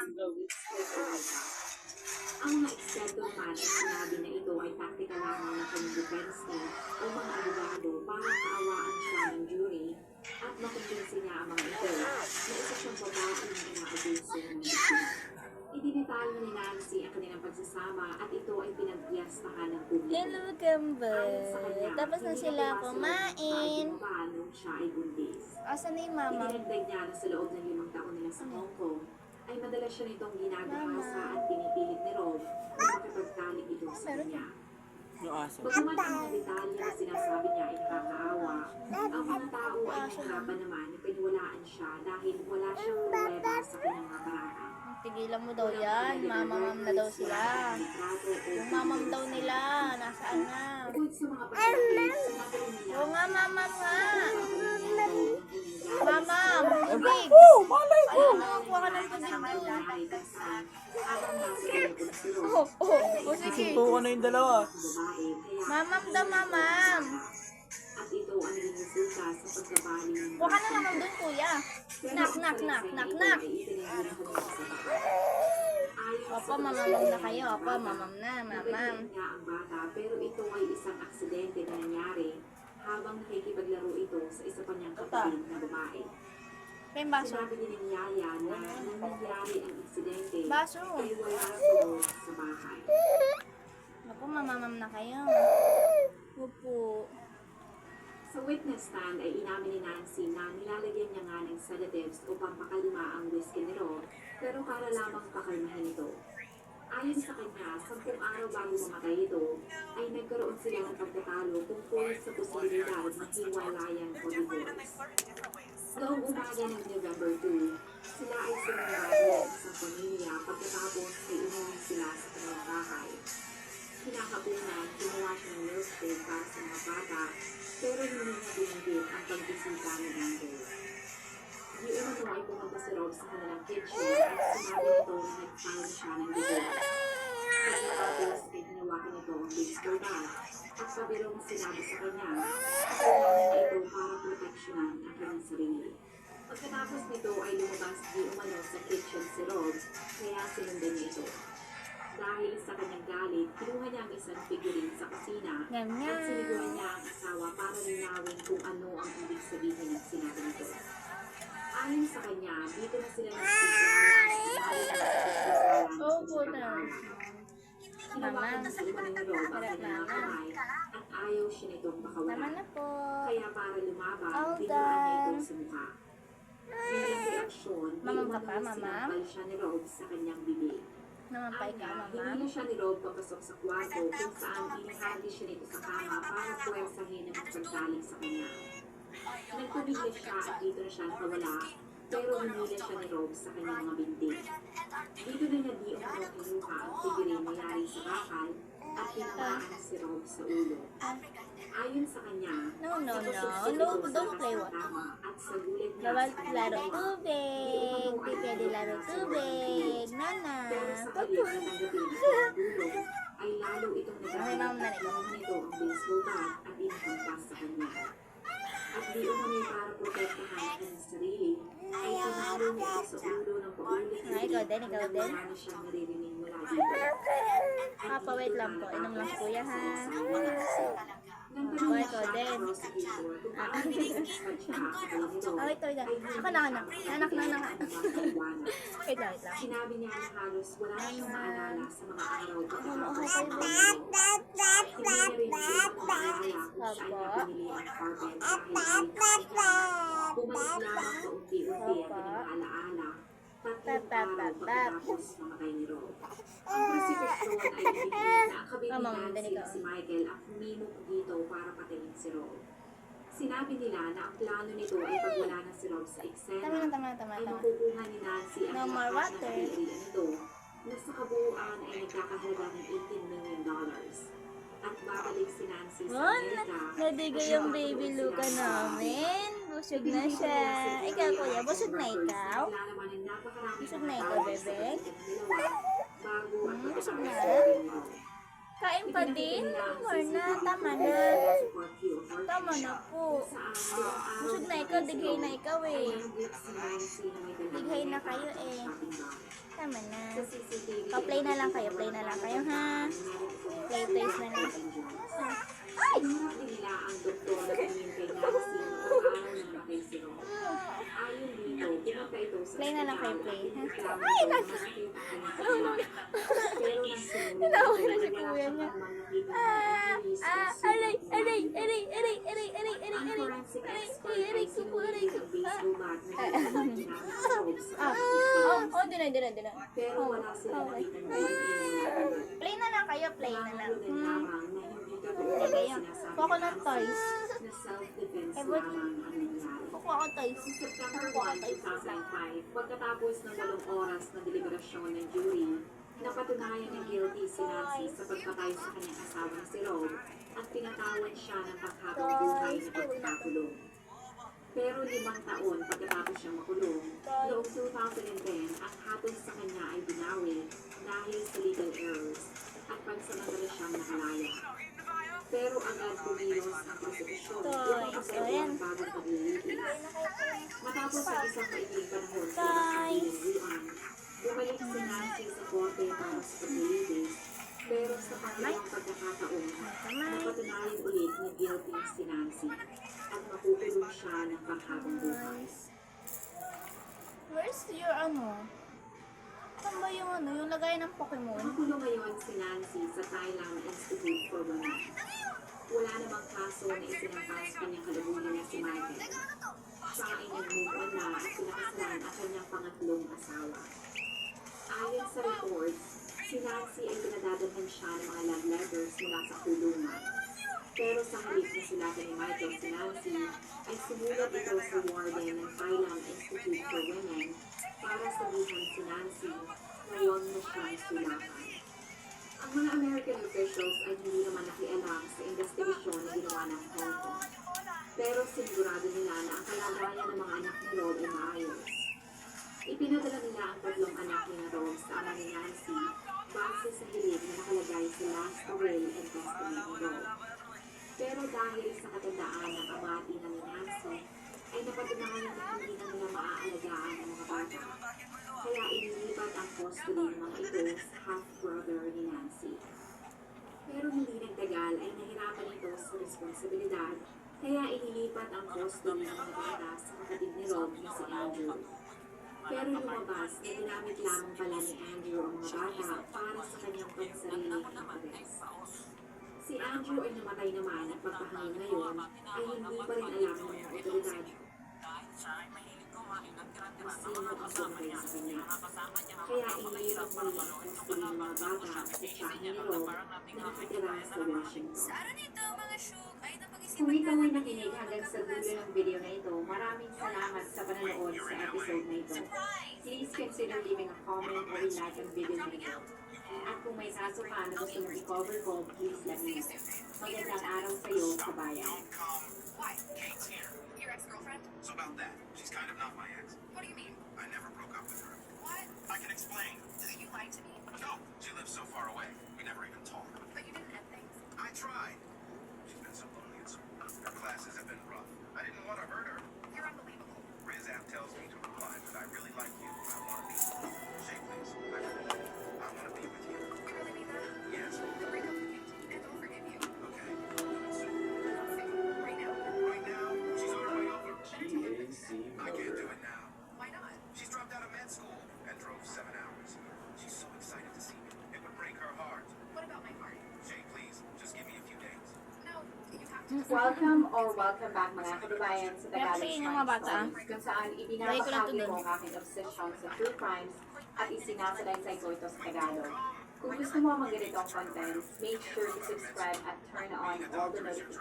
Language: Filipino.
Ang mga eksperto naman ay sinabi na ito ay taktika lamang ng kanyang defense team o mga abogado para kaawaan siya ng jury at makumbinsi niya ang mga ito na isa siyang babaeng inaabuso ng biktima. Idinitalyo ni Nancy ang kanilang pagsasama at ito ay pinagpiyastahan ng publiko. Hello, Gamba. Ayon sa kanya, Tapos na hindi sila nagawa kumain. nung siya ay buntis. Asan na yung mama? Idinagdag niya na sa loob ng 5 taon nila sa Hong Kong ay madalas siya nitong ginagahasa at pinipilit ni Rob na makipagtalik ito sa kanya. Yung aso. Bagamat ang mga detalye na sinasabi niya ay nakakaawa, ang mga tao ay nahirapan naman na piniwalaan siya dahil wala siyang pruweba sa kanyang mga paraan. Tigilan mo daw yan. Mamamam na daw sila. Yung mamam daw nila. Nasaan na? Bukod sa mga pagkakit, sinabi rin niya Oo nga, mamam nga. Mamam! Tubig! Malay ko! Ano, kuha ka ng tubig doon. Sige. Suntukan na yung dalawa. Mamam daw, mamam. At ito ang naging resulta sa pagkabali ng Kuha ka na naman doon, kuya. Knock, knock, knock, knock, knock. Opo, mamamam na kayo. Opo, mamam na, mamam. Niya ang bata pero ito ay isang aksidente na nangyari habang nakikipaglaro ito sa isa pa niyang kapatid na babae. Kaya yung baso. Sinabi din ni Yaya na nang nangyari ang aksidente Baso. ay wala sila sa bahay. Opo, mamamam na kayo. Opo. Sa witness stand ay inamin ni Nancy na nilalagyan niya nga ng sedatives upang pakalma ang whiskey ni Rob pero para lamang pakalmahin ito. Ayon sa kanya, 10 araw bago mamatay ito, ay nagkaroon sila ng pagtatalo tungkol sa posibilidad ng hiwalayan o divorce. Noong umaga ng November 2, sila ay sinunod ng isang pamilya pagkatapos ay umuwi sila sa kanilang bahay. Kinakabunan, gumawa siya ng milkshake para sa mga bata, pero hindi niya binigit ang pagbisita ni Amber. Di umano ay pumunta si Rob sa kanilang kitchen at sinabi nito na nag-file siya ng divorce. Pagkatapos ay hinawakan nito ang baseball bat at pabirong sinabi sa kanya at kailangan niya ito para proteksyonan ang kanyang sarili. Pagkatapos nito ay lumabas di umano sa kitchen si Rob, kaya sinundan niya ito. Dahil sa kanyang galit, kinuha niya ang isang figurine sa kusina at siniguran niya ang asawa para linawin kung ano ang ibig sabihin ng sinabi nito. Ayon sa kanya, dito na sila Opo na. Hinawakan na sa iwan ng Rob ang kanyang mga kamay at ayaw siya nitong Tama pakawalan. na po. Kaya para lumaban, All binuan niya ito done. sa mukha. Bilang reaksyon, Mamam ka pa, umano mamam? sinampal siya ni Rob sa kanyang bibig. Namampay ka, mama. Hinila siya ni Rob papasok sa kwarto kung saan inihagi siya nito sa kama para puwersahin ang pagsaling sa kanya. Nagpumigil siya at dito na siya nakawala, pero hinila siya ni Rob sa kanyang mga binti. Dito na niya di umano kinuha ang figurine na yari sa bakal at tinamaan si Rob sa ulo. Ayon sa kanya, No, no, napasok no. ito sa Don't play taas ng what? kama at sa gulid niya Bawal sa kanyang laro mukha. tubig. Di pwede laro tubig. Nana. Pero sa Opo. halip na tanggapin ang kanyang tulong, ay lalo itong Okay, ma'am, narinig. nagkakaroon nito ang baseball bat at inahampas sa kanya. At di umano'y para protektahan ang kanyang sarili, ay tinalo niya ito sa ulo ng paulit-ulit Ah, ikaw din, ikaw din. hanggang wala na siyang naririnig mula dito. Papa, wait lang po. Inom lang po yan, ha? Nang Oh, tanong ikaw siya din. ng prosecutor kung paano nagsisimpan siya sa kanyang ito, Oh, ito. Ako na, anak. Anak na, anak. Wait lang, wait lang. Sinabi niya na halos wala na siyang maalala sa mga araw pagkatapos okay ng po. Hindi niya rin siya maalala kung saan niya pinili ang carpet dahil ay bumalik lamang paunti-unti ang kanyang alaala 3 araw pagkatapos mamatay ni Rob. Ang prosecution ay ibigay na ang Ma'am, kabinatan ganito. si Michael ang humimok dito para patayin si Rob. Sinabi nila na ang plano nito ay pagwala na si Rob sa eksena Tama na, tama na, tama ay na. makukuha ni Nancy ang No more lahat ng water. kapilian nito na sa kabuuan ay nagkakahalaga ng $18 million. At babalik si Nancy sa Oh, Amerika. nadigo yung baby Luca namin. Busog na siya. Ikaw, kuya, busog na ikaw? Busog na ikaw, bebe? Busog na? Kain pa din? More na, tama na. Tama na po. Busog na ikaw, dighay na ikaw eh. Dighay na kayo eh. Tama play na lang kayo, ha? Play toys na lang. Ay! Hinarap din nila ang doktor na tingin kay Nancy noong araw na namatay si Ron. Ayon dito, pumunta ito sa Play na lang kayo, ospital play. at inireklamo Ay, ito na masakit ang kanyang katawan. Pero nang sumunod, Natawa na si wala kuya siyang niya. anumang nakitang injuries o Aray, sugat. aray, aray, aray, aray, aray, aray, Ang aray. forensic Aray, expert aray, ay kuko, aray, sinunod ang kuko. baseball bat na ginamit sa Ah, pagpapalagay. oh, dina. Pero wala silang Okay. nakitang DNA. Play na lang kayo, play na lang. Nangahulugan lamang na hindi totoo Play ang kayo. sinasabi Kuha ko ni ng Nancy toys. na self-defense Eh, but- lamang ang nangyari. Kukuha ko toys. Sa September 1, 2005, pagkatapos ng 8 oras na deliberasyon ng jury, napatunayan na guilty si Nancy sa pagpatay sa kanyang asawa na si Rob at pinatawan siya ng paghabang buhay na pagkakulong. Pero 5 taon pagkatapos siya makulong, noong 2010, ang hatol sa kanya ay binawi dahil sa legal errors at pansamantala siyang nakalaya. Pero agad kumilos ang prosekusyon upang pagkaroon ng bagong paglilitis. Matapos ang isang maikling panahon sa pagkabilang, bumalik si Nancy sa korte para sa paglilitis. Pero sa pangalawang pagkakataon, napatunayan ulit na guilty si Nancy at makukulong siya ng panghabang buhay. Where's your ano? Saan ba yung ano? Yung lagay ng Pokemon? Nakulong ngayon si Nancy sa Thailand Institute for Women. Wala namang kaso na isinampas kanyang kalabunan na si Michael. Siya ay nag-move on na at pinakasalan ang kanyang pangatlong asawa. Ayon sa reports, si Nancy ay pinadadalhan siya ng mga love letters mula sa kulungan. Pero sa halip na sulatan ni Michael si Nancy, ay sumulat ito sa warden ng Thailand Institute for Women para sabihan si Nancy na huwag na siyang sulatan. Ang mga American officials ay hindi naman nakialam sa investigasyon na ginawa ng Hong Kong. Pero sinigurado nila na ang kalagayan ng mga anak ni Rob ay maayos. Ipinadala nila ang 3 anak ni Rob sa ama ni Nancy base sa hilig na nakalagay sa last will and testament ni Rob. Pero dahil sa katandaan ng amati na ni Nancy, ay napatunayan na hindi na nila maaalagaan ang mga bata. Kaya inilipat ang custody ng mga ito sa half-brother ni Nancy. Pero hindi nagtagal ay nahirapan ito sa responsibilidad, kaya inilipat ang custody ng mga bata sa kapatid ni Rob na si Andrew. Pero lumabas na ginamit lamang pala ni Andrew ang mga bata para sa kanyang pansariling interes. Si Andrew ay namatay naman at pagpahangin ngayon ay hindi pa rin alam ng mga otoridad kung sino ang pumatay sa kanya. Kaya iniirap muli ang custody ng mga bata sa tiyahin ni Rob na nakatira sa Washington. Kung ikaw ay nakinig hanggang sa dulo ng video na ito, maraming salamat sa panonood sa episode na ito. Please consider leaving a comment or like ang video na ito. At kung may kaso ka na gusto mong i-cover ko, please let me know. Magandang araw sa iyo, kabayan. Why? Kate's here. Your ex-girlfriend? So about that. She's kind of not my ex. What do you mean? I never broke up with her. What? I can explain. You lied to me. No, she lives so far away. We never even talked. But you didn't end things. I tried. She's been so lonely at school. Her classes have been rough. I didn't want to hurt her. You're unbelievable. Riz app tells me to reply that I really like you and I want to be with you. Shay, please. I want to be with you. You really mean that? Yes. Then break up with Kate and I'll forgive you. Okay. We'll do it soon. Right now? Right now? She's on her way over. I can't do it now. Why not? She's dropped out of med school and drove 7 hours. She's so excited to see me. It would break her heart. What about my heart? Shay, please. Just give me a few days. No, you have to. Welcome or welcome back mga kababayan sa Tagalog Merci, yung mga Crime bata. Stories, kung saan Lagi ko lang ibinabahagi to mo ang aking obsession sa true crimes at isinasalaysay ko ito sa Tagalog. Kung gusto mo ang mga ganitong content, make sure to subscribe at turn on all the notifications